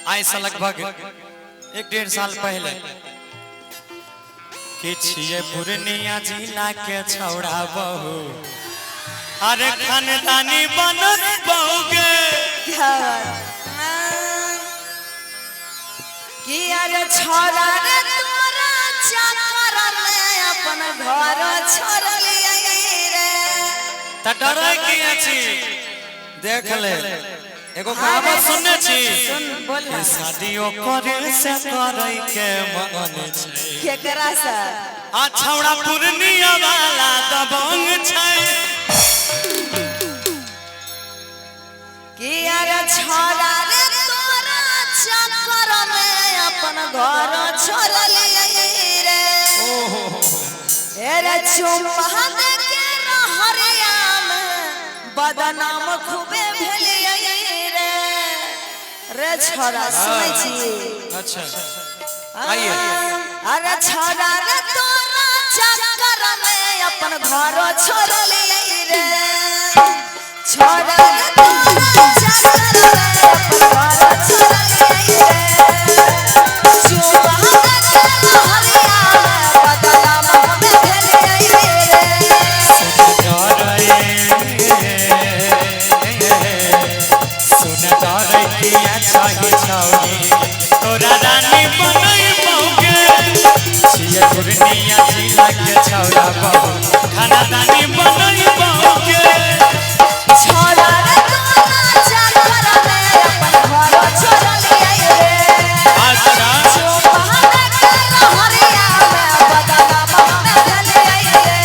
आज से लगभग 1-1.5 साल पहले कि पूर्णिया जिला के छौड़ा बहू अरे खानदानी बनत बहुगे कि अरे छोरा रे तोरा चाकर में अपन घर छोड़ लिया रे त डरे की अछि देख ले एगो कहावत सुनने छी सुन बोल शादियों करे से करे के मन छै केकरा से आ छौड़ा पूर्णिया वाला दबंग छै कि अरे छोरा रे तोरा चाकर में अपन घर छोड़ लिया रे रे चुम्मा दे के रहरिया में बदनाम खूबे भेलिया रे छोरा सुनै छी अच्छा आइए अरे छोरा रे तोरा चाकर में अपन घर छोड़ लिया रे छोरा रे तोरा चाकर में अपन घर छोड़ लिया रे चुम्मा दे के रहरिया में बदनाम खूबे भेलिया रे तोरा रानी बनई बहुगे छिए पूर्णिया जिला के छौड़ा बहू खानदानी बनई बहुगे छोरा रे तोरा चाकर में अपन घर छोड़ लिया रे अच्छा चुम्मा दे के रहरिया में बदनाम खूबे भेलिया रे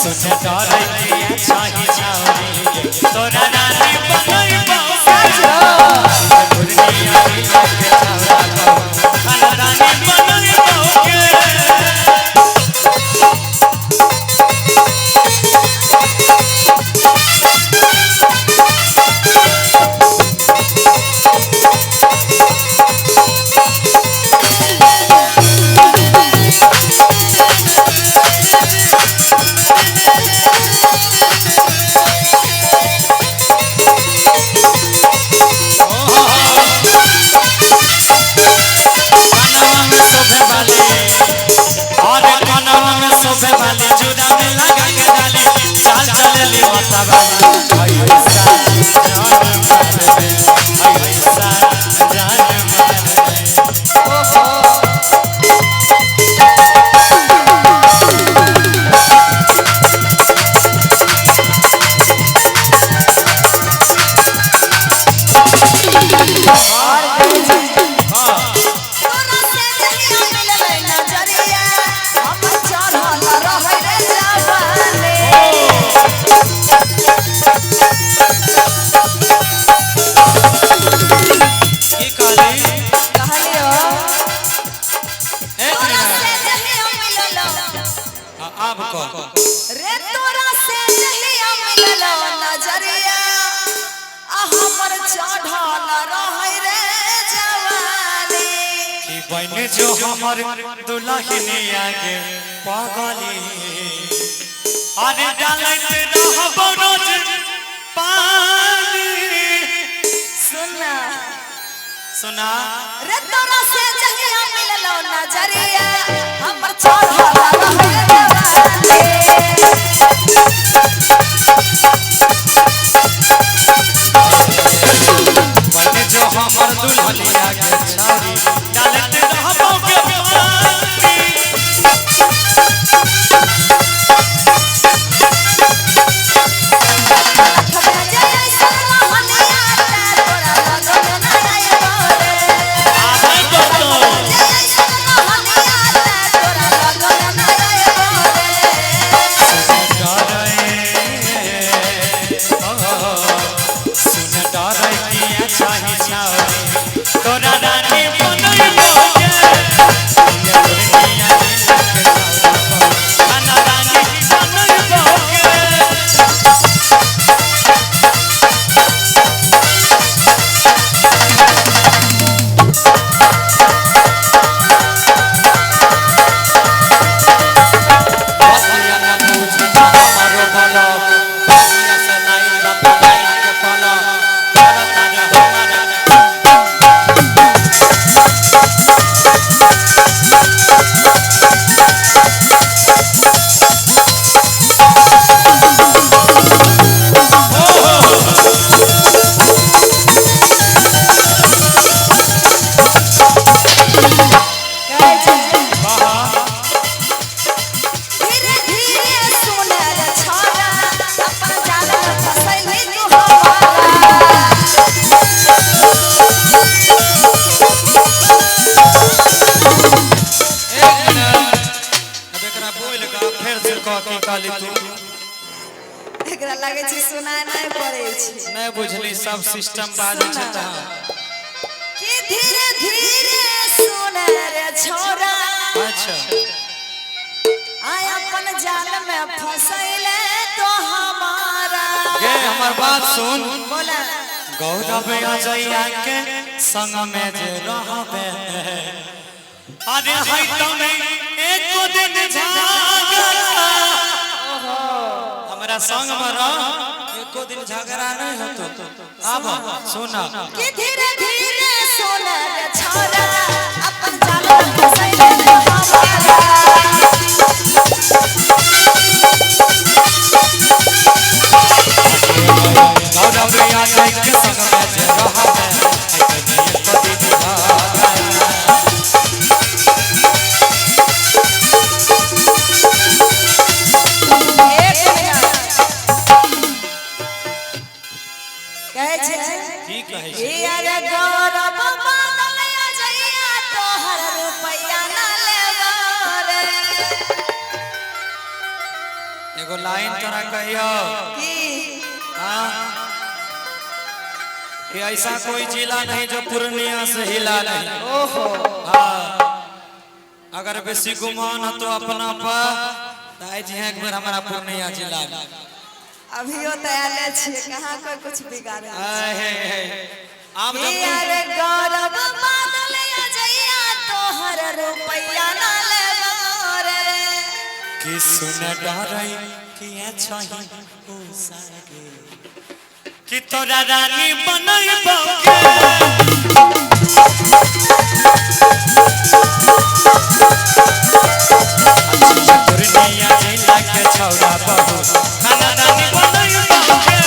सुने डरे के चाही छौरी तोरा रानी बनई बहुगे पूर्णिया जिला के छौड़ा बहू खानदानी बनई बहुगे रे तोरा से नहीं मिललो नजरिया आ हमर चढ़ल रहै रे जवानी कि बन जो हमर दुल्हनिया के पागली अरे डालत रहबो रोज पानी सुना सुना रे तोरा से नहीं मिललो नजरिया हमर चढ़ल रहै रे जवानी बन जो हमर दुल्हनिया के छौरी डालत रहबो के पानी नहीं पड़े छी नहीं बुझली सब सिस्टम बाजे छै त कि धीरे धीरे सुने रे छोरा अच्छा आय अपन जाल में फसैले तो हमारा गे हमर बात सुन बोला गौरव अजैया के संग में जे रहबे अरे है तने एको दिन झगड़ा हमरा संग में रह एको दिन झगड़ा नहीं होतो अब सुना कि धीरे धीरे सुने रे छोरा अपन जाल में फसैले तो हमारा गौरव अजैया के संग में जे रहबे है तने एको दिन झगड़ा कहे छे ठीक है ए अरे गौरव बादल अजैया तोहर रुपैया ना लेबो रे एगो लाइन तोरा कहियो की हां ये ऐसा कोई जिला नहीं जो पूर्णिया से हिला नहीं ओहो हाँ अगर बेसी गुमान हो तो अपना पर ताई जी एक बार हमारा पूर्णिया जिला में अभियो तैयार छे कहां कोई कुछ बिगाड़े है आप ए अरे गौरव बादल अजैया तोहर रुपैया ना लेबो रे कि सुन डरई कि छही ओ सागे कि तोरा रानी बनैबो के पूर्णिया जिला के छौरा बहू खाना रानी बनैबो के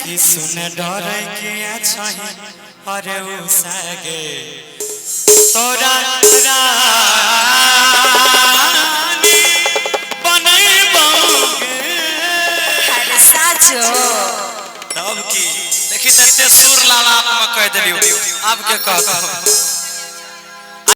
कि सुन डरे के छही अरे ओ सागे तोरा रानी बनैबो के अरे साचो तब की देखी तते सुर लाला आप में कह देलियो अब के कहत